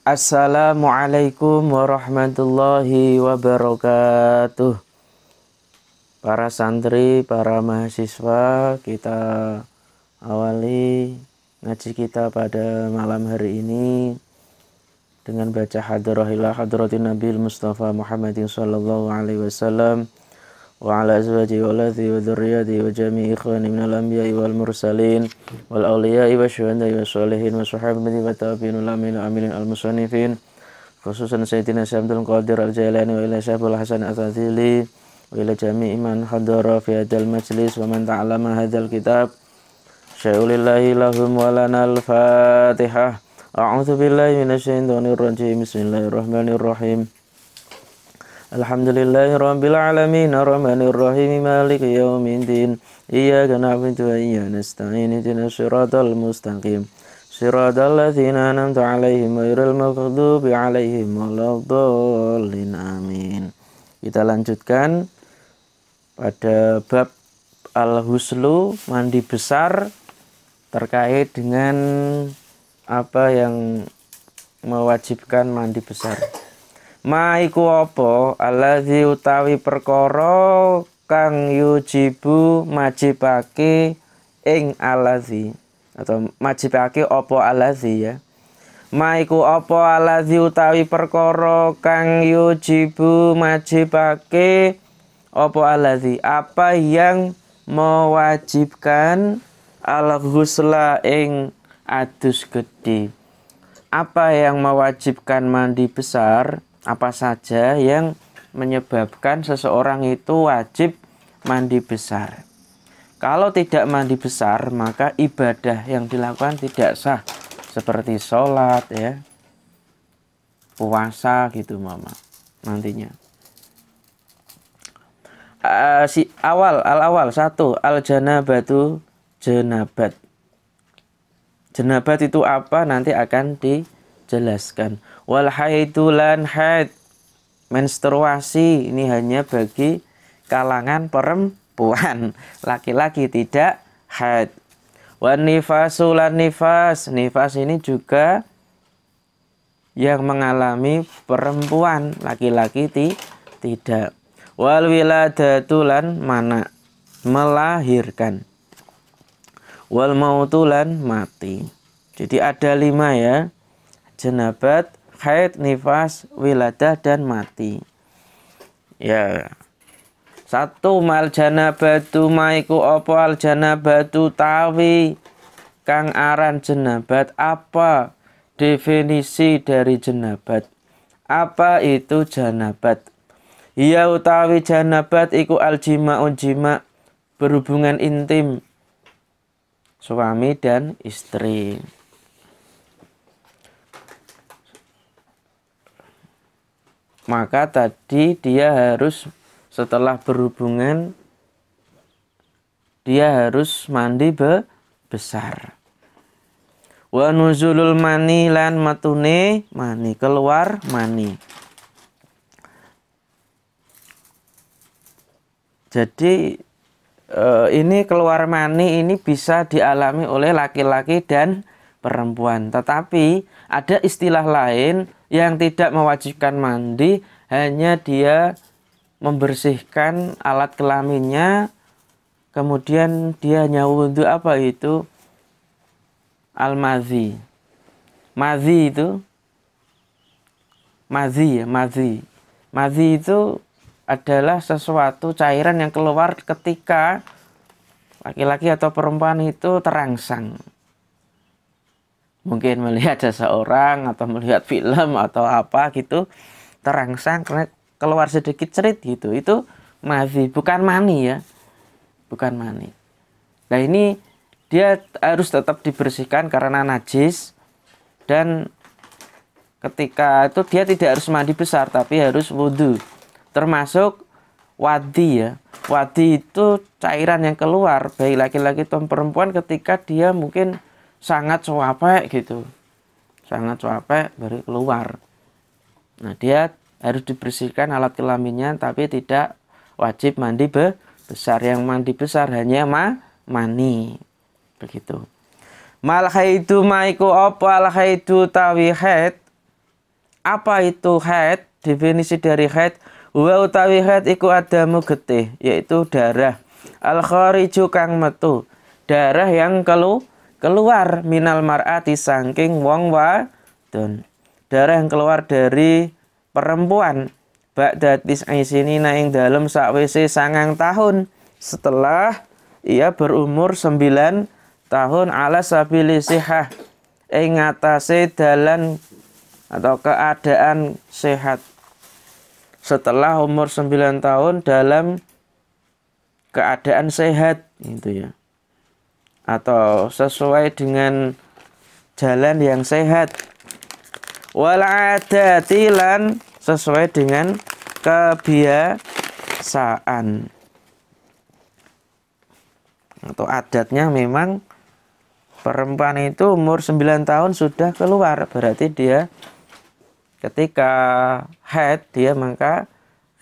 Assalamualaikum warahmatullahi wabarakatuh. Para santri, para mahasiswa, kita awali ngaji kita pada malam hari ini dengan baca hadrah ila hadratin Nabil Mustafa Muhammadin sallallahu alaihi wasallam wa ala azwajihi wa alaihi wa dzurriyyatihi wa jami'i ikhwani minal anbiya'i wal mursalin wal awliya'i wa syuhada'i wa sholihin wa sahabati wa tabi'in amin amin al musannifin khususan Sayyidina Syabdul Qadir al-Jailani wa ila Syabul Hasan al-Athili wa ila jami'i man hadara fi hadzal majlis wa man ta'allama hadzal kitab sya'ulillahi lahum wa lana al-fatihah. A'udzu billahi minasyaitonir rajim. Bismillahirrahmanirrahim. Alhamdulillahi rabbil alamin arrahmanir rahim maliki yaumiddin iyyaka na'budu wa iyyaka nasta'in ihdinas siratal mustaqim siratal ladzina an'amta 'alaihim ghairil maghdubi 'alaihim waladdallin amin. Kita lanjutkan pada bab al-huslu, mandi besar, terkait dengan apa yang mewajibkan mandi besar. Ma iku apa allazi utawi perkara kang yujibu majibake ing allazi atau majibake apa allazi ya. Ma iku apa allazi utawi perkara kang yujibu majibake apa allazi, apa yang mewajibkan al-ghusla ing adus gede. Apa yang mewajibkan mandi besar? Apa saja yang menyebabkan seseorang itu wajib mandi besar? Kalau tidak mandi besar, maka ibadah yang dilakukan tidak sah, seperti sholat ya, puasa gitu mama nantinya. Al-awal satu, al-janabatu, jenabat. Jenabat itu apa? Nanti akan dijelaskan. Wal haidu lan haid, menstruasi ini hanya bagi kalangan perempuan, laki-laki tidak haid. Wan nifasu lan nifas, nifas ini juga yang mengalami perempuan, laki-laki tidak. Wal wiladatu lan mana, melahirkan. Wal mautu lan mati. Jadi ada 5 ya, jenabat, haid, nifas, wiladah, dan mati. Ya. 1. Mal janabatu maiku opo al janabatu tawi kang aran jenabat. Apa definisi dari jenabat? Apa itu janabat? Iya utawi janabat iku al jima'un jima', berhubungan intim suami dan istri. Maka tadi dia harus setelah berhubungan dia harus mandi besar. Wa nuzulul mani lan matune mani, keluar mani. Jadi ini keluar mani ini bisa dialami oleh laki-laki dan perempuan. Tetapi ada istilah lain yang tidak mewajibkan mandi, hanya dia membersihkan alat kelaminnya, kemudian dia hanya wudhu. Apa itu? Al-madhi. Madhi itu madhi itu adalah sesuatu cairan yang keluar ketika laki-laki atau perempuan itu terangsang. Mungkin melihat seseorang atau melihat film atau apa gitu, terangsang karena keluar sedikit cerit gitu. Itu madhi, bukan mani ya. Bukan mani. Nah ini dia harus tetap dibersihkan karena najis, dan ketika itu dia tidak harus mandi besar tapi harus wudhu. Termasuk wadi ya. Wadi itu cairan yang keluar baik laki-laki atau perempuan ketika dia mungkin sangat suapek gitu. Sangat suapek baru keluar. Nah dia harus dibersihkan alat kelaminnya tapi tidak wajib mandi besar. Yang mandi besar hanya mani. Begitu. Mal haidu maiku apa al haidu tawi haid. Apa itu haid? Definisi dari haid, wa utawi haid iku adamu getih, yaitu darah. Al khariju kang metu, darah yang keluar minal mar'ati saking wong wadon. Darah yang keluar dari perempuan. Ba'da tis'i sinina ing dalem sakwise 9 tahun setelah ia berumur 9 tahun ala sabili sihah ing ngatasé dalan atau keadaan sehat. Setelah umur 9 tahun dalam keadaan sehat gitu ya. Atau sesuai dengan jalan yang sehat. Wal adati lan sesuai dengan kebiasaan. Atau adatnya memang perempuan itu umur 9 tahun sudah keluar, berarti dia ketika haid maka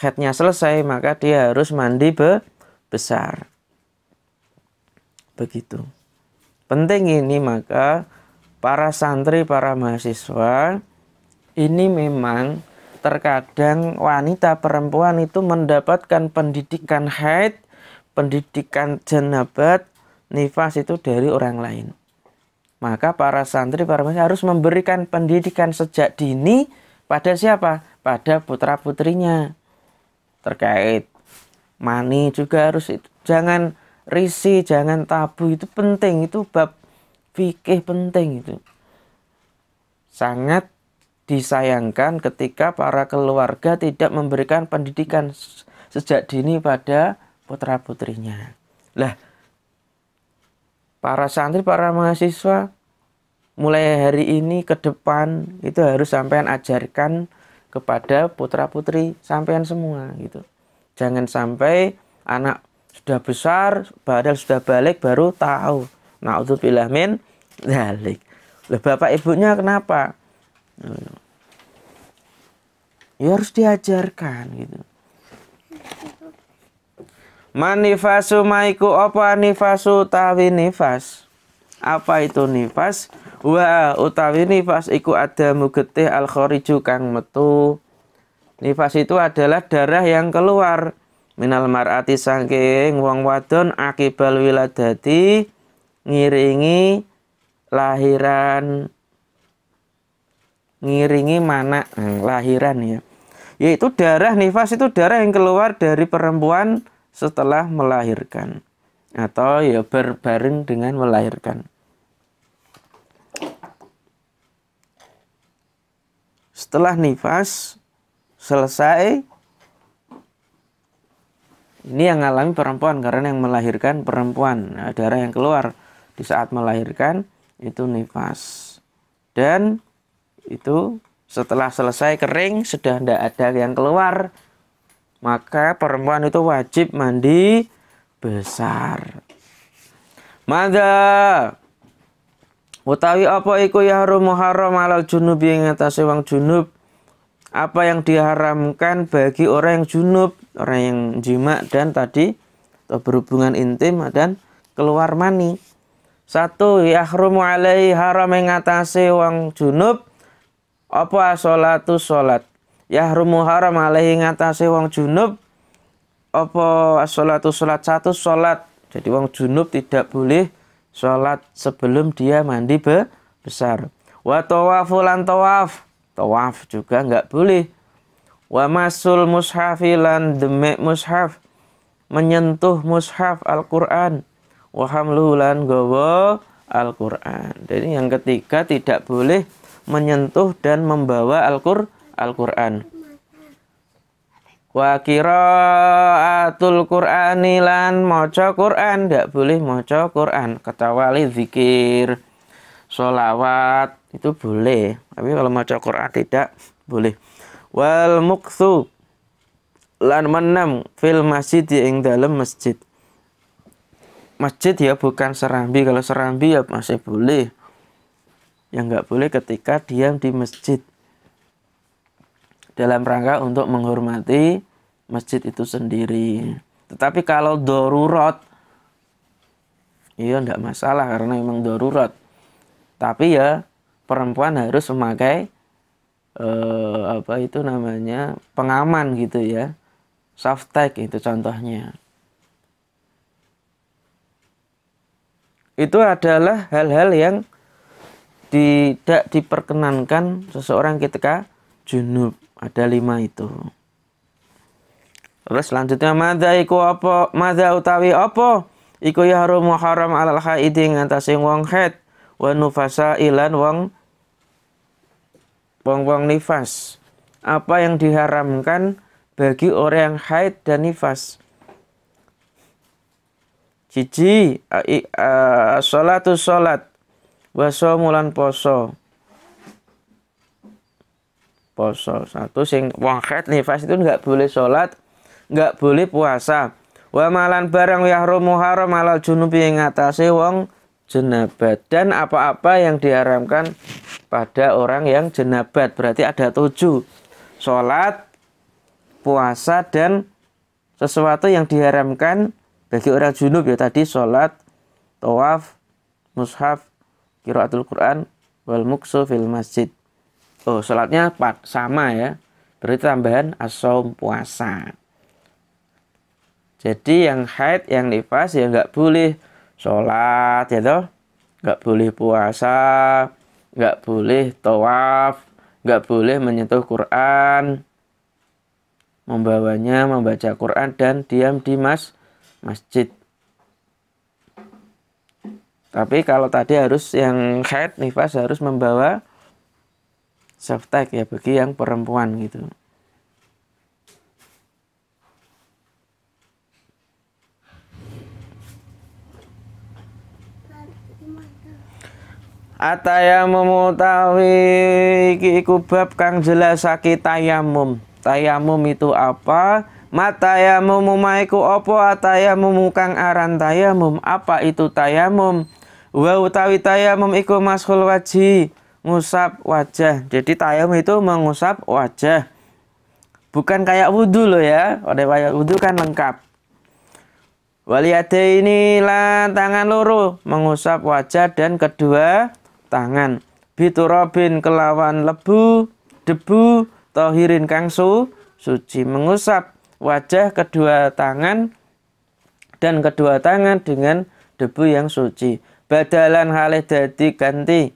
haidnya selesai, maka dia harus mandi besar. Begitu. Penting ini, maka para santri, para mahasiswa ini memang terkadang wanita perempuan itu mendapatkan pendidikan haid, pendidikan janabat, nifas itu dari orang lain. Maka para santri, para mahasiswa harus memberikan pendidikan sejak dini pada siapa? Pada putra-putrinya. Terkait mani juga harus itu. Jangan risih, jangan tabu, itu penting. Itu bab fikih penting itu. Sangat disayangkan ketika para keluarga tidak memberikan pendidikan sejak dini pada putra-putrinya. Lah, para santri, para mahasiswa mulai hari ini ke depan itu harus sampean ajarkan kepada putra-putri sampean semua gitu. Jangan sampai anak sudah besar, padahal sudah balik baru tahu. Na'udzubillah min dzalik. Lah bapak ibunya kenapa? Ya harus diajarkan gitu. Manifasu maiku apa nifasu tawi nifas? Apa itu nifas? Wa utawi nifas iku adamu getih al khariju kang metu. Nifas itu adalah darah yang keluar minal mar'ati saking wong wadon akibal wiladati ngiringi lahiran, ngiringi mana lahiran ya. Yaitu darah nifas itu darah yang keluar dari perempuan setelah melahirkan atau ya berbareng dengan melahirkan. Setelah nifas selesai, ini yang mengalami perempuan karena yang melahirkan perempuan. Nah, darah yang keluar di saat melahirkan itu nifas. Dan itu setelah selesai kering, sudah tidak ada yang keluar, maka perempuan itu wajib mandi besar. Mada utawi apa iku yahrum muharram alal junubi ing atase wong junub. Apa yang diharamkan bagi orang yang junub, orang yang jima dan tadi atau berhubungan intim dan keluar mani. 1, yahrumu alaihi haram ing atase wong junub apa sholatu sholat. Yahrumu haram alaihi ing atase wong junub apa sholatu sholat. 1, sholat. Jadi wong junub tidak boleh sholat sebelum dia mandi besar. Wa tawafu lan tawaf. Tawaf juga enggak boleh. Wa masul mushafi lan demek mushaf. Menyentuh mushaf Al-Quran. Wa hamluhu lan gawa Al-Quran. Jadi yang ketiga tidak boleh menyentuh dan membawa Al-Quran. Wa qiraatul Qur'ani lan maca Quran, tidak boleh maca Quran kecuali zikir, sholawat itu boleh, tapi kalau maca Quran tidak boleh. Wal mukthu lan menam fil masjid ing dalam masjid. Masjid ya bukan serambi, kalau serambi ya masih boleh. Yang enggak boleh ketika diam di masjid dalam rangka untuk menghormati masjid itu sendiri. Tetapi kalau darurat, iya enggak masalah karena memang darurat. Tapi ya perempuan harus memakai apa itu namanya, pengaman gitu ya. Softtek itu contohnya. Itu adalah hal-hal yang tidak diperkenankan seseorang ketika junub. Ada 5 itu. Terus selanjutnya madza iku apa? Madza utawi apa? Iku ya haram alal haidi ngatasi wong haid wa nufasa ilan wong nifas. Apa yang diharamkan bagi orang yang haid dan nifas? Siji, sholatu sholat, waso mulan poso. Poso. Satu, sing wong haid nifas itu nggak boleh sholat, nggak boleh puasa. Wa malan barang yahrumu haram alal junubi yang ngatasi wong jenabat. Dan apa-apa yang diharamkan pada orang yang jenabat. Berarti ada 7. Sholat, puasa, dan sesuatu yang diharamkan bagi orang junub ya tadi sholat, tawaf, mushaf, qiraatul Quran, wal muksu fil masjid. Oh, sholatnya sama ya. Berarti tambahan as-shaum, puasa. Jadi yang haid, yang nifas ya nggak boleh sholat ya toh, nggak boleh puasa, nggak boleh tawaf, nggak boleh menyentuh Quran, membawanya, membaca Quran dan diam di masjid. Tapi kalau tadi harus yang haid nifas harus membawa softtek ya bagi yang perempuan gitu. Atayamum utawi iki iku bab kang jelasake tayamum. Tayamum itu apa? Matayamum maiku apa? Atayamum kang aran tayamum. Apa itu tayamum? Wa utawi tayamum iku mashul wajhi, ngusap wajah. Jadi tayamum itu mengusap wajah. Bukan kayak wudu loh ya. Kalau kayak wudu kan lengkap. Waliyadaini lan tangan loro, mengusap wajah dan kedua tangan. Biturabin kelawan lebu, debu, tohirin kang suci. Mengusap wajah, kedua tangan dan kedua tangan dengan debu yang suci. Badalan halih dadi ganti,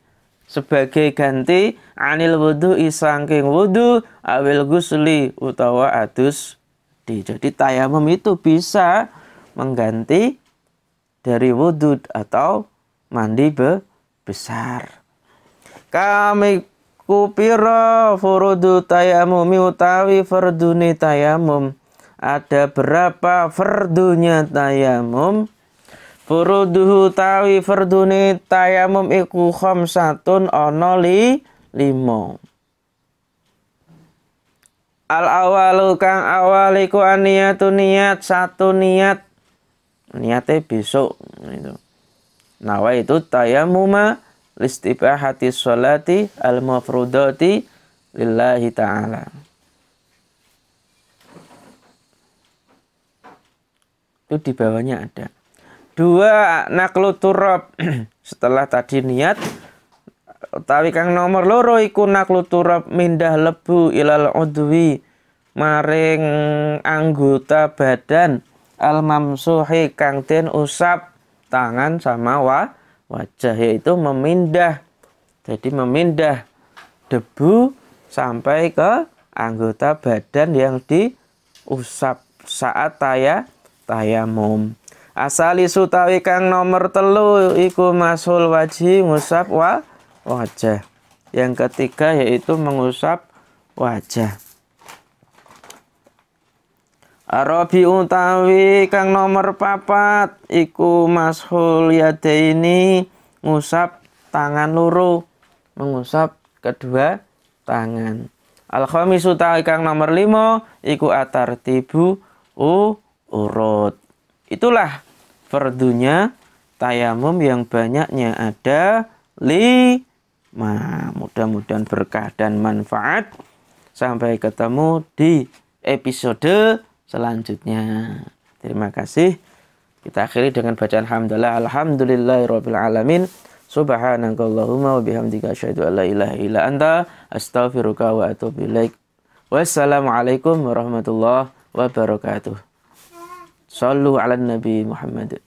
sebagai ganti anil wudu isangking wudu awil gusli utawa adus di. Jadi tayamum itu bisa mengganti dari wudu atau mandi besar. Kami kupiro furudu tayamumi utawi fardune tayamum. Ada berapa fardunya tayamum? Furuduhu utawi fardune tayamum iku khamsatun ana 5. Al awalu kang awal iku aniyatu niat, satu niat. Niatnya besok itu. Nawa itu tayamuma listibahati sholati al-mafrudati lillahi ta'ala. Itu di bawahnya ada. 2 naklu turab. Setelah tadi niat utawi kang nomor loro iku naklu turab mindah lebu ilal udwi maring anggota badan al-mamsuhi kang den usap tangan sama wajah, yaitu memindah. Jadi memindah debu sampai ke anggota badan yang diusap saat tayamum. Asali sutawi kang nomor 3 iku masul wajhi, ngusap wajah. Yang ketiga yaitu mengusap wajah. Arabi utawi kang nomor 4 iku mashul yadaini, ngusap tangan loro, mengusap kedua tangan. Al-khamis utawi kang nomor 5 iku atartibu urut. Itulah fardunya tayamum yang banyaknya ada 5. Mudah-mudahan berkah dan manfaat. Sampai ketemu di episode selanjutnya. Terima kasih. Kita akhiri dengan bacaan hamdalah. Alhamdulillahirabbil alamin. Subhanakallahumma wa bihamdika asyhadu an la ilaha illa anta astaghfiruka wa atubu ilaik. Wassalamualaikum warahmatullahi wabarakatuh. Shallu ala Nabi Muhammad.